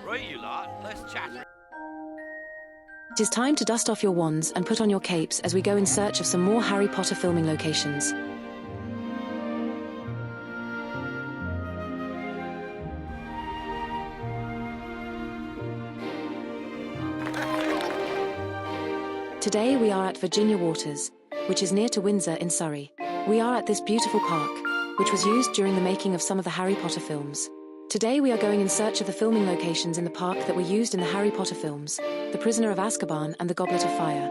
Right, you lot, let's chat. It is time to dust off your wands and put on your capes as we go in search of some more Harry Potter filming locations. Today we are at Virginia Waters, which is near to Windsor in Surrey. We are at this beautiful park, which was used during the making of some of the Harry Potter films. Today we are going in search of the filming locations in the park that were used in the Harry Potter films, The Prisoner of Azkaban and The Goblet of Fire.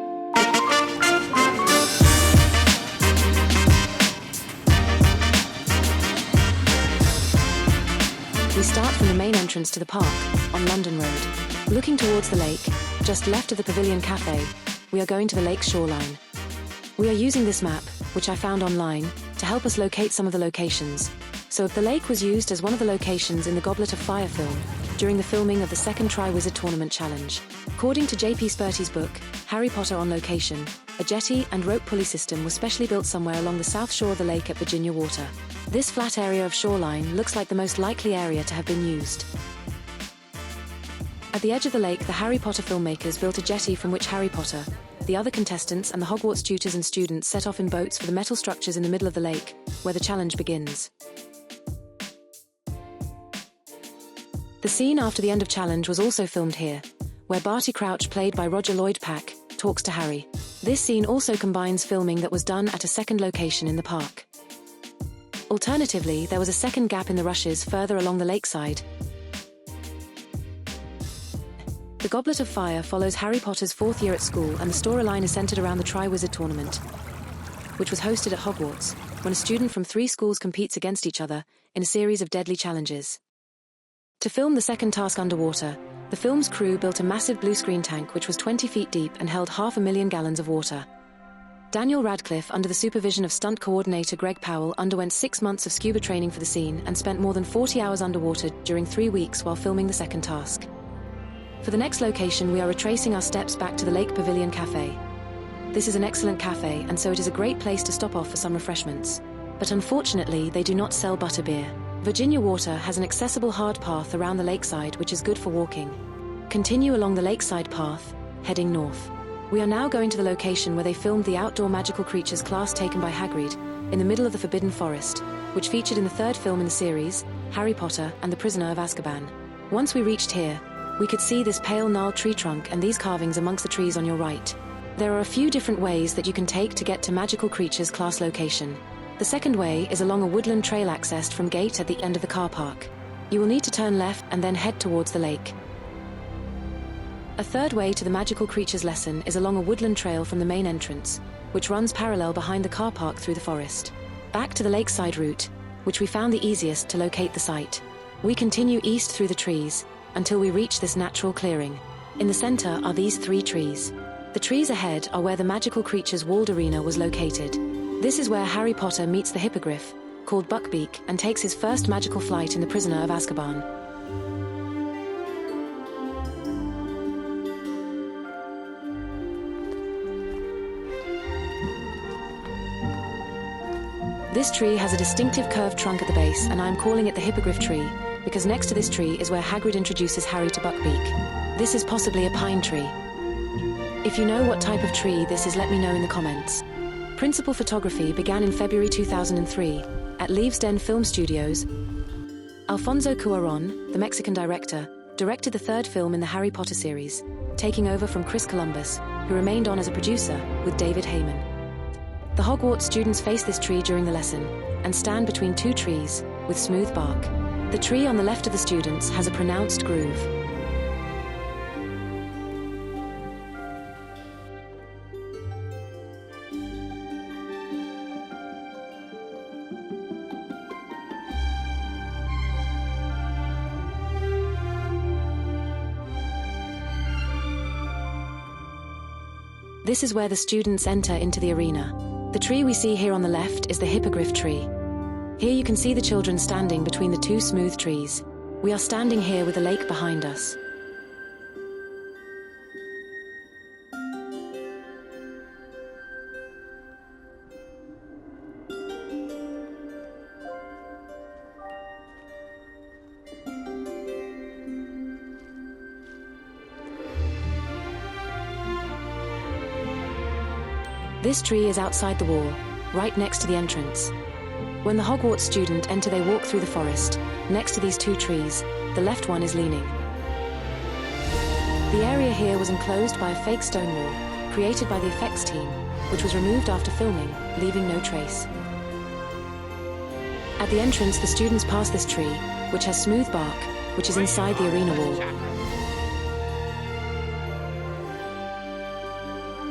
We start from the main entrance to the park, on London Road. Looking towards the lake, just left of the Pavilion Cafe, we are going to the lake shoreline. We are using this map, which I found online, to help us locate some of the locations. So the lake was used as one of the locations in the Goblet of Fire film, during the filming of the second Triwizard Tournament Challenge. According to J.P. Sperty's book, Harry Potter on Location, a jetty and rope pulley system was specially built somewhere along the south shore of the lake at Virginia Water. This flat area of shoreline looks like the most likely area to have been used. At the edge of the lake, the Harry Potter filmmakers built a jetty from which Harry Potter, the other contestants and the Hogwarts tutors and students set off in boats for the metal structures in the middle of the lake, where the challenge begins. The scene after the end of challenge was also filmed here, where Barty Crouch, played by Roger Lloyd-Pack, talks to Harry. This scene also combines filming that was done at a second location in the park. Alternatively, there was a second gap in the rushes further along the lakeside. The Goblet of Fire follows Harry Potter's fourth year at school, and the storyline is centered around the Triwizard Tournament, which was hosted at Hogwarts, when a student from 3 schools competes against each other in a series of deadly challenges. To film the second task underwater, the film's crew built a massive blue screen tank which was 20 feet deep and held 500,000 gallons of water. Daniel Radcliffe, under the supervision of stunt coordinator Greg Powell, underwent 6 months of scuba training for the scene and spent more than 40 hours underwater during 3 weeks while filming the second task. For the next location, we are retracing our steps back to the Lake Pavilion Cafe. This is an excellent cafe, and so it is a great place to stop off for some refreshments. But unfortunately, they do not sell butterbeer. Virginia Water has an accessible hard path around the lakeside which is good for walking. Continue along the lakeside path, heading north. We are now going to the location where they filmed the outdoor magical creatures class taken by Hagrid, in the middle of the Forbidden Forest, which featured in the third film in the series, Harry Potter and the Prisoner of Azkaban. Once we reached here, we could see this pale gnarled tree trunk and these carvings amongst the trees on your right. There are a few different ways that you can take to get to Magical Creatures class location. The second way is along a woodland trail accessed from gate at the end of the car park. You will need to turn left and then head towards the lake. A third way to the Magical Creatures lesson is along a woodland trail from the main entrance, which runs parallel behind the car park through the forest. Back to the lakeside route, which we found the easiest to locate the site. We continue east through the trees, until we reach this natural clearing. In the center are these 3 trees. The trees ahead are where the Magical Creatures walled arena was located. This is where Harry Potter meets the hippogriff, called Buckbeak, and takes his first magical flight in The Prisoner of Azkaban. This tree has a distinctive curved trunk at the base, and I am calling it the hippogriff tree, because next to this tree is where Hagrid introduces Harry to Buckbeak. This is possibly a pine tree. If you know what type of tree this is, let me know in the comments. Principal photography began in February 2003 at Leavesden Film Studios. Alfonso Cuarón, the Mexican director, directed the third film in the Harry Potter series, taking over from Chris Columbus, who remained on as a producer, with David Heyman. The Hogwarts students face this tree during the lesson, and stand between 2 trees, with smooth bark. The tree on the left of the students has a pronounced groove. This is where the students enter into the arena. The tree we see here on the left is the hippogriff tree. Here you can see the children standing between the 2 smooth trees. We are standing here with the lake behind us. This tree is outside the wall, right next to the entrance. When the Hogwarts student enter, they walk through the forest. Next to these two trees, the left one is leaning. The area here was enclosed by a fake stone wall, created by the effects team, which was removed after filming, leaving no trace. At the entrance, the students pass this tree, which has smooth bark, which is inside the arena wall.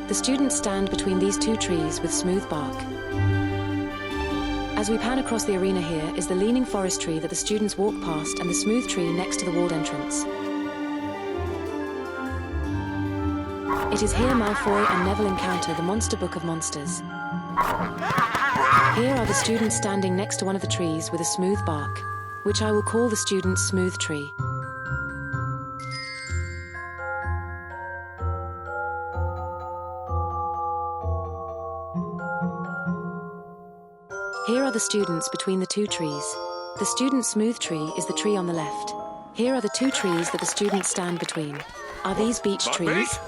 The students stand between these two trees with smooth bark. As we pan across the arena, here is the leaning forest tree that the students walk past and the smooth tree next to the walled entrance. It is here Malfoy and Neville encounter the Monster Book of Monsters. Here are the students standing next to one of the trees with a smooth bark, which I will call the student's smooth tree. Here are the students between the two trees. The student's smooth tree is the tree on the left. Here are the two trees that the students stand between. Are these beech trees?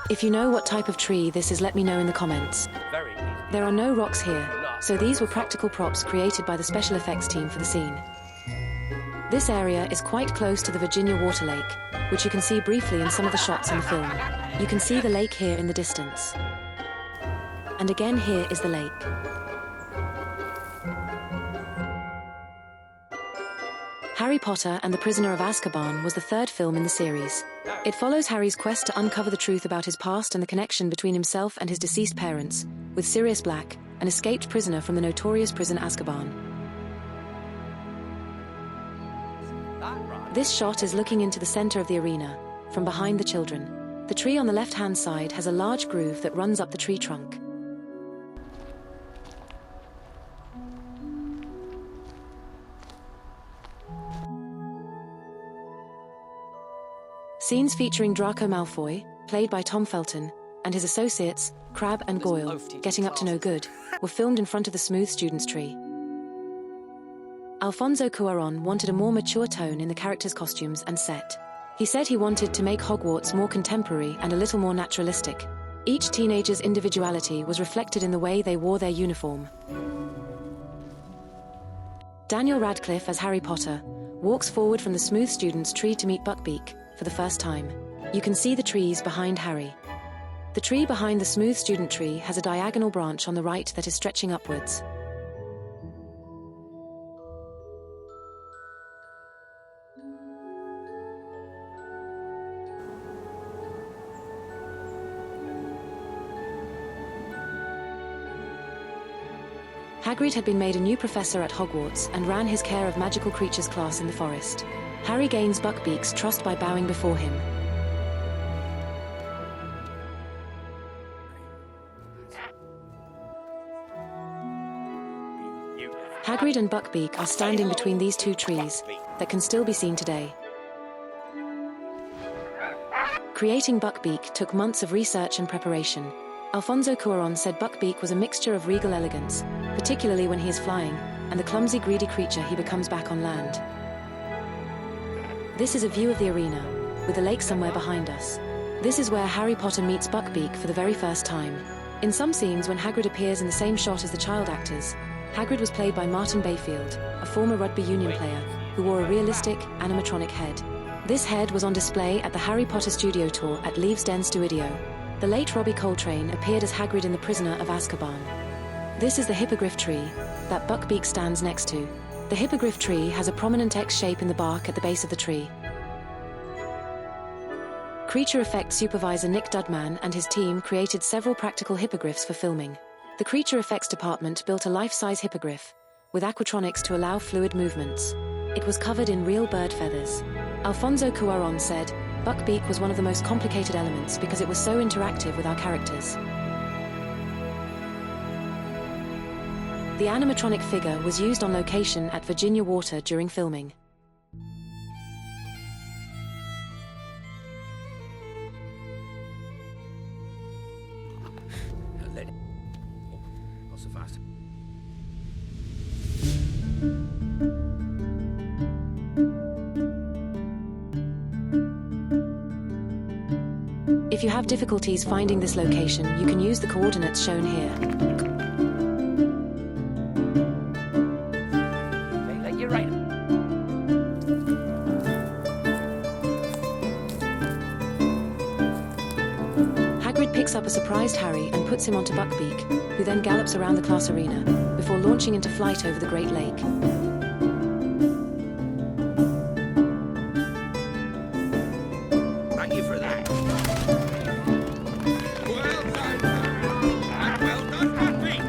If you know what type of tree this is, let me know in the comments. There are no rocks here, so these were practical props created by the special effects team for the scene. This area is quite close to the Virginia Water Lake, which you can see briefly in some of the shots in the film. You can see the lake here in the distance. And again, here is the lake. Harry Potter and the Prisoner of Azkaban was the third film in the series. It follows Harry's quest to uncover the truth about his past and the connection between himself and his deceased parents, with Sirius Black, an escaped prisoner from the notorious prison Azkaban. This shot is looking into the center of the arena, from behind the children. The tree on the left-hand side has a large groove that runs up the tree trunk. Scenes featuring Draco Malfoy, played by Tom Felton, and his associates, Crabbe and Goyle, getting up to no good, were filmed in front of the smooth student's tree. Alfonso Cuarón wanted a more mature tone in the characters' costumes and set. He said he wanted to make Hogwarts more contemporary and a little more naturalistic. Each teenager's individuality was reflected in the way they wore their uniform. Daniel Radcliffe as Harry Potter walks forward from the smooth student's tree to meet Buckbeak for the first time. You can see the trees behind Harry. The tree behind the smooth student tree has a diagonal branch on the right that is stretching upwards. Hagrid had been made a new professor at Hogwarts and ran his Care of Magical Creatures class in the forest. Harry gains Buckbeak's trust by bowing before him. Hagrid and Buckbeak are standing between these two trees that can still be seen today. Creating Buckbeak took months of research and preparation. Alfonso Cuarón said Buckbeak was a mixture of regal elegance, particularly when he is flying, and the clumsy, greedy creature he becomes back on land. This is a view of the arena, with a lake somewhere behind us. This is where Harry Potter meets Buckbeak for the very first time. In some scenes when Hagrid appears in the same shot as the child actors, Hagrid was played by Martin Bayfield, a former rugby union player, who wore a realistic, animatronic head. This head was on display at the Harry Potter studio tour at Leavesden Studio. The late Robbie Coltrane appeared as Hagrid in The Prisoner of Azkaban. This is the hippogriff tree that Buckbeak stands next to. The hippogriff tree has a prominent X shape in the bark at the base of the tree. Creature effects supervisor Nick Dudman and his team created several practical hippogriffs for filming. The creature effects department built a life-size hippogriff, with aquatronics to allow fluid movements. It was covered in real bird feathers. Alfonso Cuarón said, Buckbeak was one of the most complicated elements because it was so interactive with our characters. The animatronic figure was used on location at Virginia Water during filming. Not so fast. If you have difficulties finding this location, you can use the coordinates shown here. Okay, you're right. Hagrid picks up a surprised Harry and puts him onto Buckbeak, who then gallops around the class arena, before launching into flight over the Great Lake. Thank you for that. Well done, and well done, Buckbeak.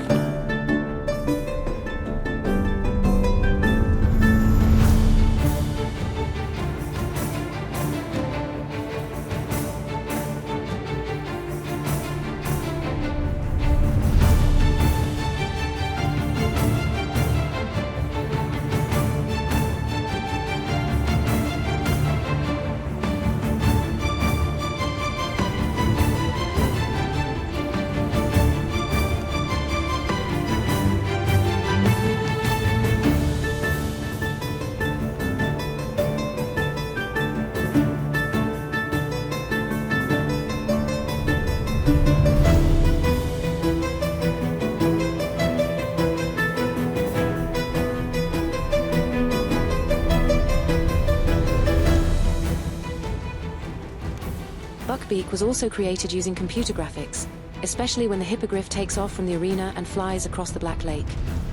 Buckbeak was also created using computer graphics, especially when the hippogriff takes off from the arena and flies across the Black Lake.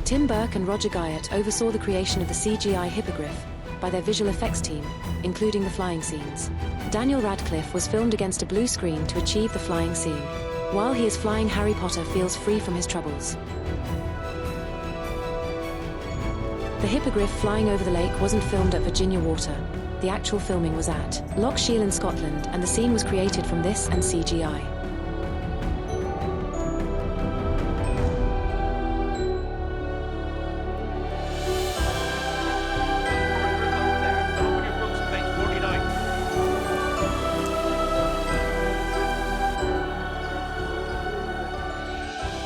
Tim Burke and Roger Guyatt oversaw the creation of the CGI hippogriff by their visual effects team, including the flying scenes. Daniel Radcliffe was filmed against a blue screen to achieve the flying scene. While he is flying, Harry Potter feels free from his troubles. The hippogriff flying over the lake wasn't filmed at Virginia Water. The actual filming was at Loch Shiel in Scotland, and the scene was created from this and CGI.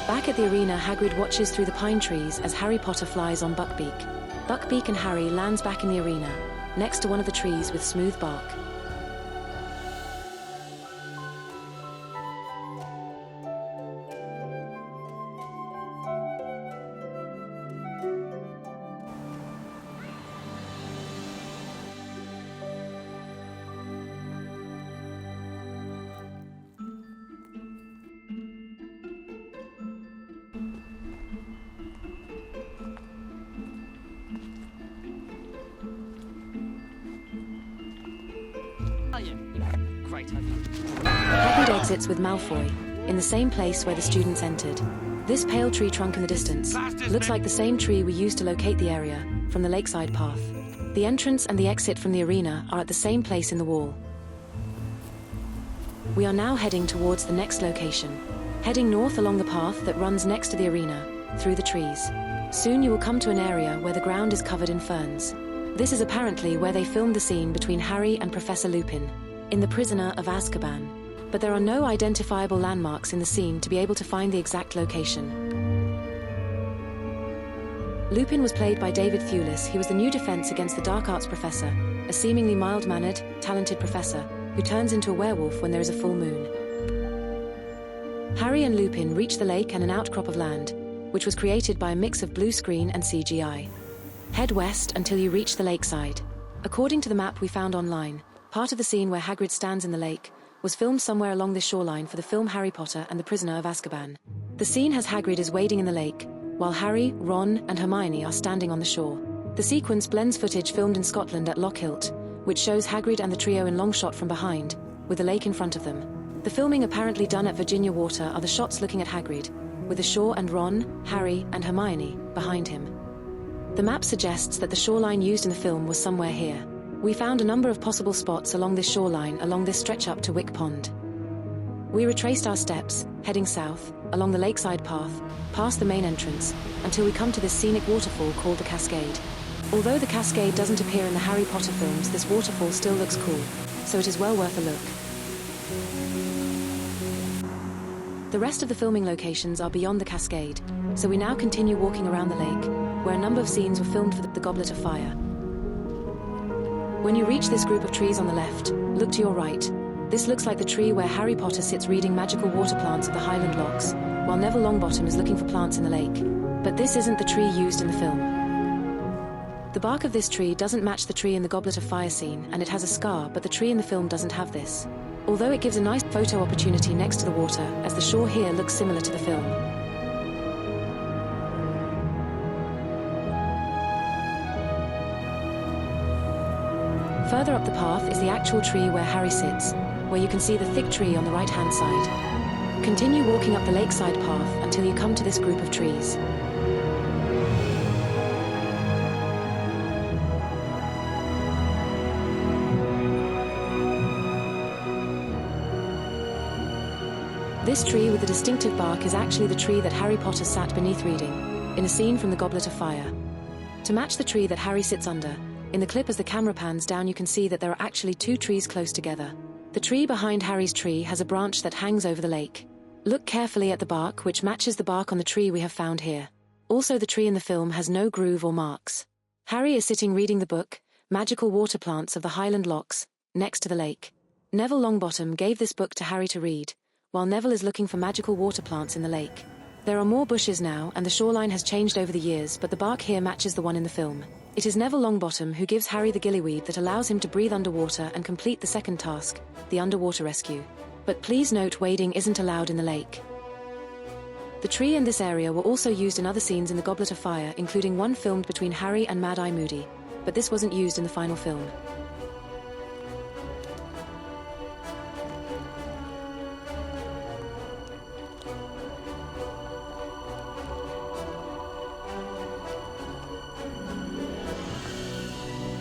Back at the arena, Hagrid watches through the pine trees as Harry Potter flies on Buckbeak. Buckbeak and Harry lands back in the arena, next to one of the trees with smooth bark. Hagrid exits with Malfoy, in the same place where the students entered. This pale tree trunk in the distance looks like the same tree we used to locate the area from the lakeside path. The entrance and the exit from the arena are at the same place in the wall. We are now heading towards the next location, heading north along the path that runs next to the arena, through the trees. Soon you will come to an area where the ground is covered in ferns. This is apparently where they filmed the scene between Harry and Professor Lupin, in The Prisoner of Azkaban, but there are no identifiable landmarks in the scene to be able to find the exact location. Lupin was played by David Thewlis. He was the new defense against the dark arts professor, a seemingly mild-mannered, talented professor who turns into a werewolf when there is a full moon. Harry and Lupin reach the lake and an outcrop of land, which was created by a mix of blue screen and CGI. Head west until you reach the lakeside. According to the map we found online, part of the scene where Hagrid stands in the lake was filmed somewhere along this shoreline for the film Harry Potter and the Prisoner of Azkaban. The scene has Hagrid is wading in the lake, while Harry, Ron, and Hermione are standing on the shore. The sequence blends footage filmed in Scotland at Loch Hilt, which shows Hagrid and the trio in long shot from behind, with the lake in front of them. The filming apparently done at Virginia Water are the shots looking at Hagrid, with the shore and Ron, Harry, and Hermione behind him. The map suggests that the shoreline used in the film was somewhere here. We found a number of possible spots along this shoreline along this stretch up to Wick Pond. We retraced our steps, heading south, along the lakeside path, past the main entrance, until we come to this scenic waterfall called the Cascade. Although the Cascade doesn't appear in the Harry Potter films, this waterfall still looks cool, so it is well worth a look. The rest of the filming locations are beyond the Cascade, so we now continue walking around the lake, where a number of scenes were filmed for the Goblet of Fire. When you reach this group of trees on the left, look to your right. This looks like the tree where Harry Potter sits reading magical water plants of the Highland Lochs, while Neville Longbottom is looking for plants in the lake. But this isn't the tree used in the film. The bark of this tree doesn't match the tree in the Goblet of Fire scene, and it has a scar, but the tree in the film doesn't have this. Although it gives a nice photo opportunity next to the water, as the shore here looks similar to the film. Further up the path is the actual tree where Harry sits, where you can see the thick tree on the right-hand side. Continue walking up the lakeside path until you come to this group of trees. This tree with the distinctive bark is actually the tree that Harry Potter sat beneath reading, in a scene from the Goblet of Fire. To match the tree that Harry sits under, in the clip as the camera pans down you can see that there are actually two trees close together. The tree behind Harry's tree has a branch that hangs over the lake. Look carefully at the bark, which matches the bark on the tree we have found here. Also, the tree in the film has no groove or marks. Harry is sitting reading the book, Magical Water Plants of the Highland Lochs, next to the lake. Neville Longbottom gave this book to Harry to read, while Neville is looking for magical water plants in the lake. There are more bushes now, and the shoreline has changed over the years, but the bark here matches the one in the film. It is Neville Longbottom who gives Harry the Gillyweed that allows him to breathe underwater and complete the second task, the underwater rescue. But please note wading isn't allowed in the lake. The tree in this area were also used in other scenes in the Goblet of Fire, including one filmed between Harry and Mad-Eye Moody, but this wasn't used in the final film.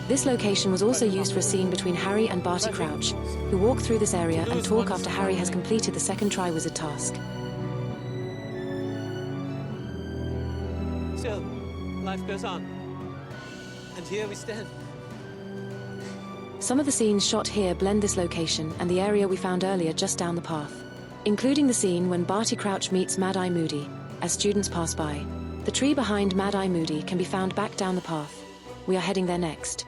This location was also used for a scene between Harry and Barty Crouch, who walk through this area and talk after Harry has completed the second Triwizard task. Still, life goes on. And here we stand. Some of the scenes shot here blend this location and the area we found earlier just down the path, including the scene when Barty Crouch meets Mad-Eye Moody, as students pass by. The tree behind Mad-Eye Moody can be found back down the path. We are heading there next.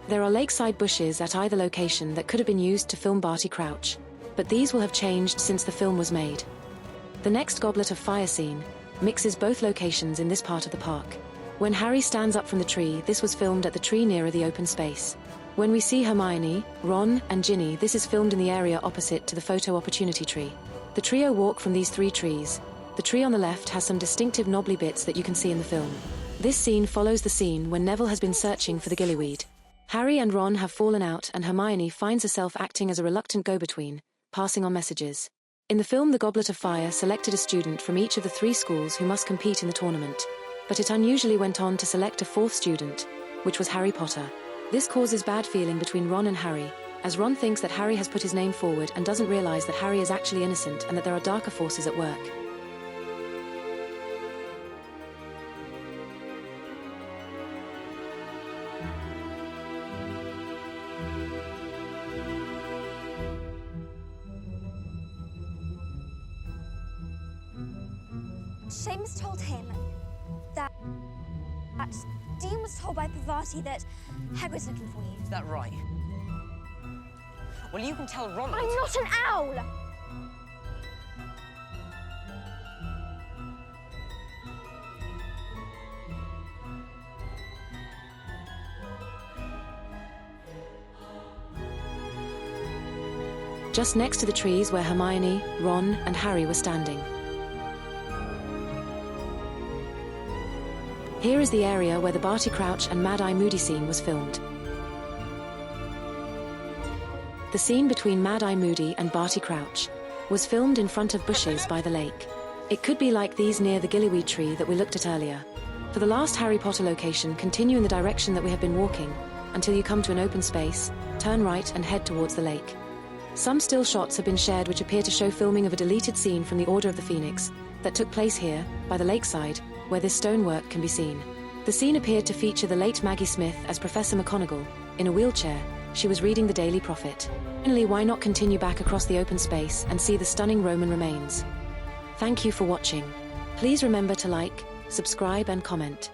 There are lakeside bushes at either location that could have been used to film Barty Crouch, but these will have changed since the film was made. The next Goblet of Fire scene mixes both locations in this part of the park. When Harry stands up from the tree, this was filmed at the tree nearer the open space. When we see Hermione, Ron, and Ginny, this is filmed in the area opposite to the photo opportunity tree. The trio walk from these three trees. The tree on the left has some distinctive knobbly bits that you can see in the film. This scene follows the scene when Neville has been searching for the Gillyweed. Harry and Ron have fallen out and Hermione finds herself acting as a reluctant go-between, passing on messages. In the film The Goblet of Fire selected a student from each of the three schools who must compete in the tournament, but it unusually went on to select a fourth student, which was Harry Potter. This causes bad feeling between Ron and Harry, as Ron thinks that Harry has put his name forward and doesn't realize that Harry is actually innocent and that there are darker forces at work. Seamus told him that Dean was told by Pavati that Hagrid's looking for you. Is that right? Well, you can tell Ron. I'm not an owl! Just next to the trees where Hermione, Ron, and Harry were standing. Here is the area where the Barty Crouch and Mad-Eye Moody scene was filmed. The scene between Mad-Eye Moody and Barty Crouch was filmed in front of bushes by the lake. It could be like these near the Gillyweed tree that we looked at earlier. For the last Harry Potter location, continue in the direction that we have been walking, until you come to an open space, turn right and head towards the lake. Some still shots have been shared which appear to show filming of a deleted scene from the Order of the Phoenix that took place here, by the lakeside, where this stonework can be seen. The scene appeared to feature the late Maggie Smith as Professor McGonagall. In a wheelchair, she was reading the Daily Prophet. Finally, why not continue back across the open space and see the stunning Roman remains? Thank you for watching. Please remember to like, subscribe and comment.